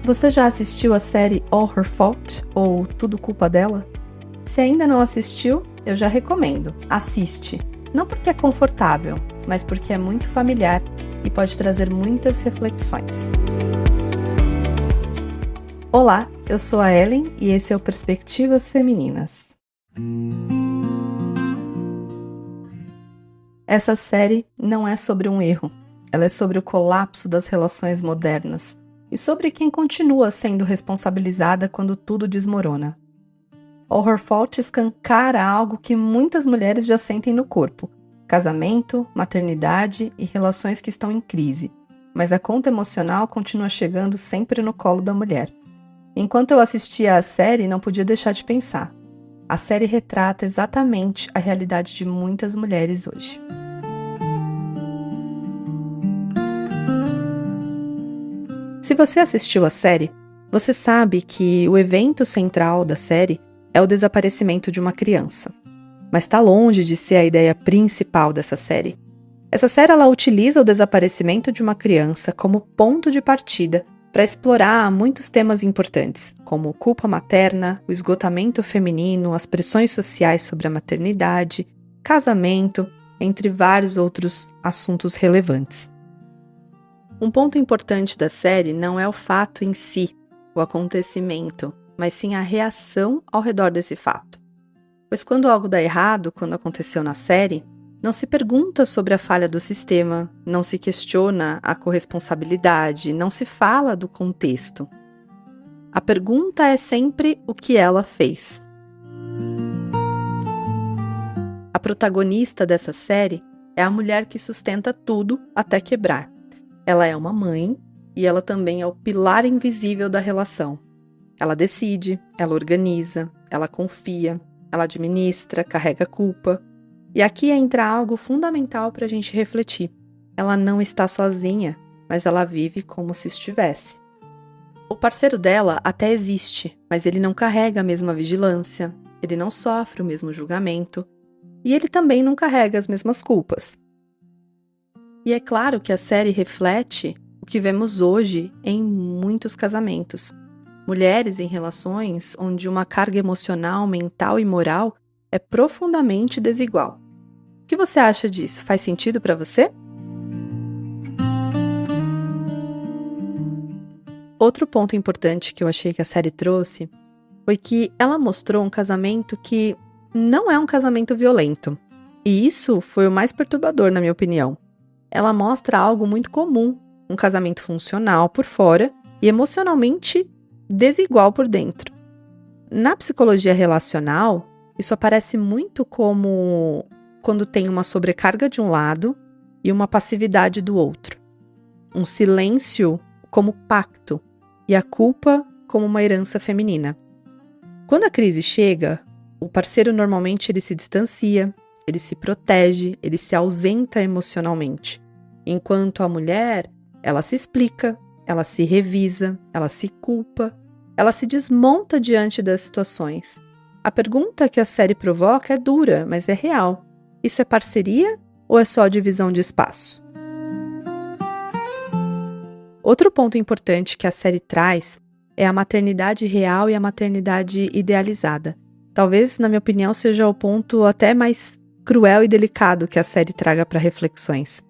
Você já assistiu a série All Her Fault, ou Tudo Culpa Dela? Se ainda não assistiu, eu já recomendo. Assiste. Não porque é confortável, mas porque é muito familiar e pode trazer muitas reflexões. Olá, eu sou a Ellen e esse é o Perspectivas Femininas. Essa série não é sobre um erro, ela é sobre o colapso das relações modernas e sobre quem continua sendo responsabilizada quando tudo desmorona. All Her Fault escancara algo que muitas mulheres já sentem no corpo: casamento, maternidade e relações que estão em crise, mas a conta emocional continua chegando sempre no colo da mulher. Enquanto eu assistia à série, não podia deixar de pensar. A série retrata exatamente a realidade de muitas mulheres hoje. Se você assistiu a série, você sabe que o evento central da série é o desaparecimento de uma criança. Mas está longe de ser a ideia principal dessa série. Essa série ela utiliza o desaparecimento de uma criança como ponto de partida para explorar muitos temas importantes, como culpa materna, o esgotamento feminino, as pressões sociais sobre a maternidade, casamento, entre vários outros assuntos relevantes. Um ponto importante da série não é o fato em si, o acontecimento, mas sim a reação ao redor desse fato. Pois quando algo dá errado, quando aconteceu na série, não se pergunta sobre a falha do sistema, não se questiona a corresponsabilidade, não se fala do contexto. A pergunta é sempre o que ela fez. A protagonista dessa série é a mulher que sustenta tudo até quebrar. Ela é uma mãe e ela também é o pilar invisível da relação. Ela decide, ela organiza, ela confia, ela administra, carrega a culpa. E aqui entra algo fundamental para a gente refletir. Ela não está sozinha, mas ela vive como se estivesse. O parceiro dela até existe, mas ele não carrega a mesma vigilância, ele não sofre o mesmo julgamento e ele também não carrega as mesmas culpas. E é claro que a série reflete o que vemos hoje em muitos casamentos. Mulheres em relações onde uma carga emocional, mental e moral é profundamente desigual. O que você acha disso? Faz sentido para você? Outro ponto importante que eu achei que a série trouxe foi que ela mostrou um casamento que não é um casamento violento. E isso foi o mais perturbador, na minha opinião. Ela mostra algo muito comum, um casamento funcional por fora e emocionalmente desigual por dentro. Na psicologia relacional, isso aparece muito como quando tem uma sobrecarga de um lado e uma passividade do outro. Um silêncio como pacto e a culpa como uma herança feminina. Quando a crise chega, o parceiro normalmente ele se distancia, ele se protege, ele se ausenta emocionalmente. Enquanto a mulher, ela se explica, ela se revisa, ela se culpa, ela se desmonta diante das situações. A pergunta que a série provoca é dura, mas é real. Isso é parceria ou é só divisão de espaço? Outro ponto importante que a série traz é a maternidade real e a maternidade idealizada. Talvez, na minha opinião, seja o ponto até mais cruel e delicado que a série traga para reflexões.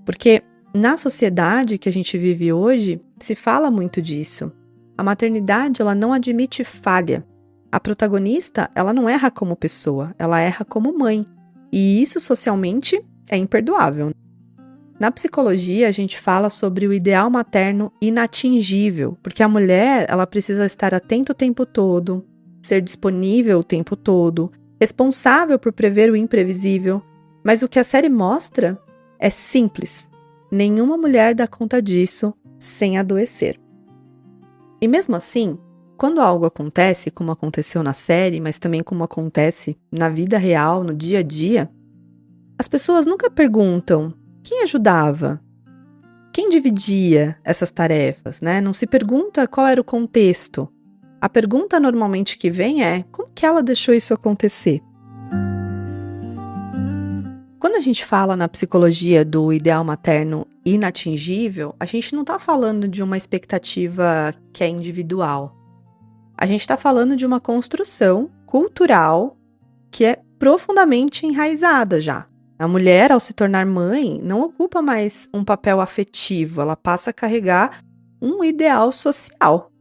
Porque na sociedade que a gente vive hoje, se fala muito disso. A maternidade, ela não admite falha. A protagonista, ela não erra como pessoa, ela erra como mãe. E isso socialmente é imperdoável. Na psicologia, a gente fala sobre o ideal materno inatingível, porque a mulher, ela precisa estar atenta o tempo todo, ser disponível o tempo todo, responsável por prever o imprevisível. Mas o que a série mostra é simples. Nenhuma mulher dá conta disso sem adoecer. E mesmo assim, quando algo acontece, como aconteceu na série, mas também como acontece na vida real, no dia a dia, as pessoas nunca perguntam quem ajudava, quem dividia essas tarefas, né? Não se pergunta qual era o contexto. A pergunta normalmente que vem é como que ela deixou isso acontecer? Quando a gente fala na psicologia do ideal materno inatingível, a gente não está falando de uma expectativa que é individual. A gente está falando de uma construção cultural que é profundamente enraizada já. A mulher, ao se tornar mãe, não ocupa mais um papel afetivo, ela passa a carregar um ideal social.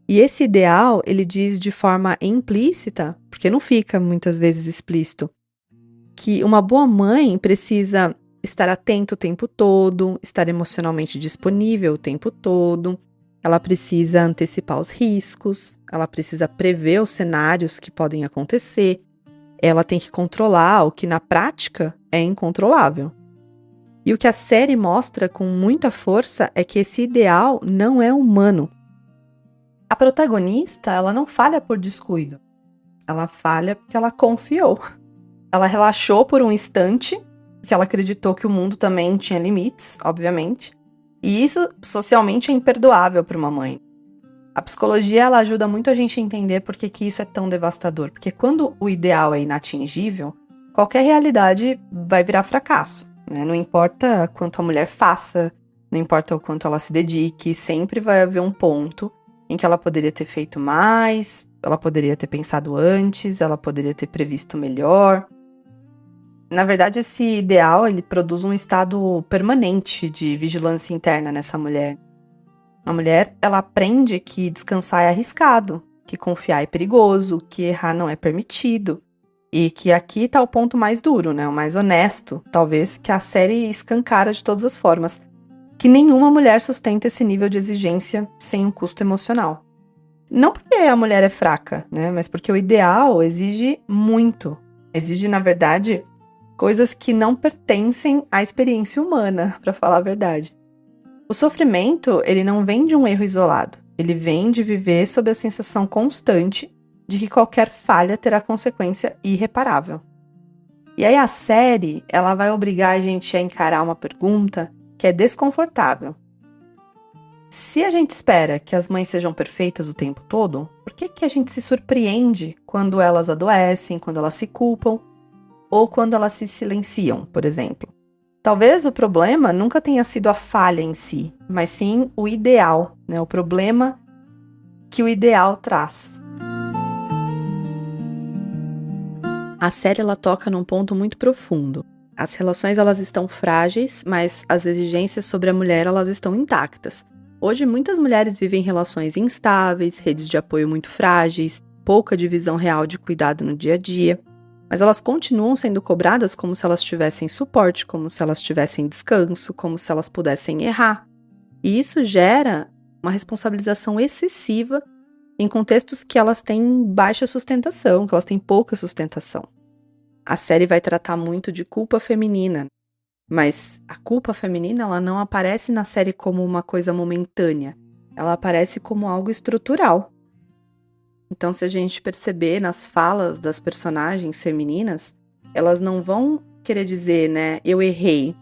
E esse ideal, ele diz de forma implícita, porque não fica muitas vezes explícito, que uma boa mãe precisa estar atenta o tempo todo, estar emocionalmente disponível o tempo todo, ela precisa antecipar os riscos, ela precisa prever os cenários que podem acontecer, ela tem que controlar o que na prática é incontrolável. E o que a série mostra com muita força é que esse ideal não é humano. A protagonista, ela não falha por descuido, ela falha porque ela confiou. Ela relaxou por um instante, porque ela acreditou que o mundo também tinha limites, obviamente. E isso socialmente é imperdoável para uma mãe. A psicologia ela ajuda muito a gente a entender por que isso é tão devastador. Porque quando o ideal é inatingível, qualquer realidade vai virar fracasso, né? Não importa quanto a mulher faça, não importa o quanto ela se dedique, sempre vai haver um ponto em que ela poderia ter feito mais, ela poderia ter pensado antes, ela poderia ter previsto melhor. Na verdade, esse ideal, ele produz um estado permanente de vigilância interna nessa mulher. A mulher, ela aprende que descansar é arriscado, que confiar é perigoso, que errar não é permitido. E que aqui está o ponto mais duro, né? O mais honesto, talvez, que a série escancara de todas as formas. Que nenhuma mulher sustenta esse nível de exigência sem um custo emocional. Não porque a mulher é fraca, né? Mas porque o ideal exige muito. Exige, na verdade, coisas que não pertencem à experiência humana, para falar a verdade. O sofrimento, ele não vem de um erro isolado. Ele vem de viver sob a sensação constante de que qualquer falha terá consequência irreparável. E aí a série, ela vai obrigar a gente a encarar uma pergunta que é desconfortável. Se a gente espera que as mães sejam perfeitas o tempo todo, por que a gente se surpreende quando elas adoecem, quando elas se culpam, ou quando elas se silenciam, por exemplo? Talvez o problema nunca tenha sido a falha em si, mas sim o ideal, né? O problema que o ideal traz. A série ela toca num ponto muito profundo. As relações elas estão frágeis, mas as exigências sobre a mulher elas estão intactas. Hoje muitas mulheres vivem relações instáveis, redes de apoio muito frágeis, pouca divisão real de cuidado no dia a dia. Mas elas continuam sendo cobradas como se elas tivessem suporte, como se elas tivessem descanso, como se elas pudessem errar. E isso gera uma responsabilização excessiva em contextos que elas têm baixa sustentação, que elas têm pouca sustentação. A série vai tratar muito de culpa feminina, mas a culpa feminina ela não aparece na série como uma coisa momentânea, ela aparece como algo estrutural. Então, se a gente perceber nas falas das personagens femininas, elas não vão querer dizer, né, eu errei.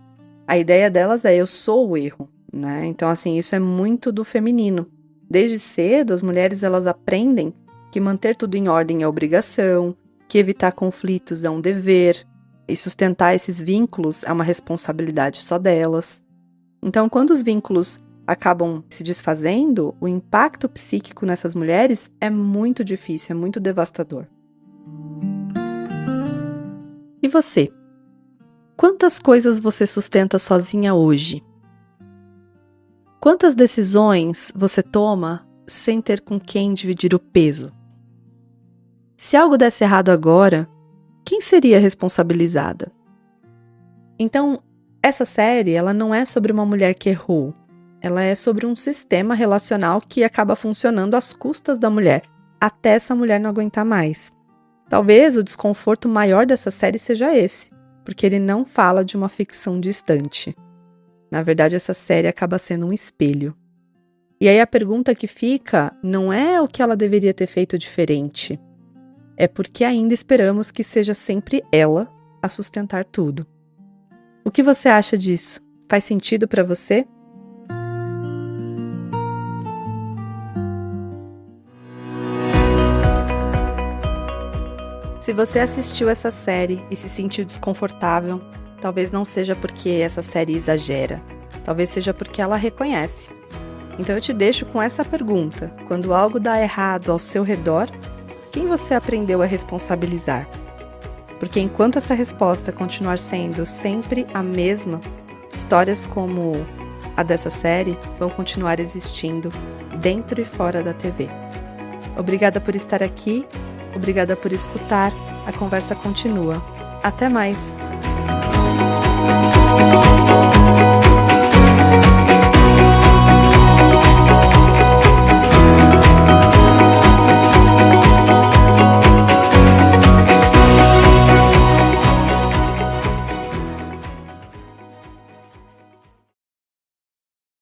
A ideia delas é eu sou o erro, né? Então, assim, isso é muito do feminino. Desde cedo, as mulheres elas aprendem que manter tudo em ordem é obrigação, que evitar conflitos é um dever, e sustentar esses vínculos é uma responsabilidade só delas. Então, quando os vínculos acabam se desfazendo, o impacto psíquico nessas mulheres é muito difícil, é muito devastador. E você? Quantas coisas você sustenta sozinha hoje? Quantas decisões você toma sem ter com quem dividir o peso? Se algo desse errado agora, quem seria responsabilizada? Então, essa série ela não é sobre uma mulher que errou. Ela é sobre um sistema relacional que acaba funcionando às custas da mulher, até essa mulher não aguentar mais. Talvez o desconforto maior dessa série seja esse, porque ele não fala de uma ficção distante. Na verdade, essa série acaba sendo um espelho. E aí a pergunta que fica não é o que ela deveria ter feito diferente, é porque ainda esperamos que seja sempre ela a sustentar tudo. O que você acha disso? Faz sentido para você? Se você assistiu essa série e se sentiu desconfortável, talvez não seja porque essa série exagera, talvez seja porque ela reconhece. Então eu te deixo com essa pergunta: quando algo dá errado ao seu redor, quem você aprendeu a responsabilizar? Porque enquanto essa resposta continuar sendo sempre a mesma, histórias como a dessa série vão continuar existindo dentro e fora da TV. Obrigada por estar aqui, obrigada por escutar, a conversa continua. Até mais!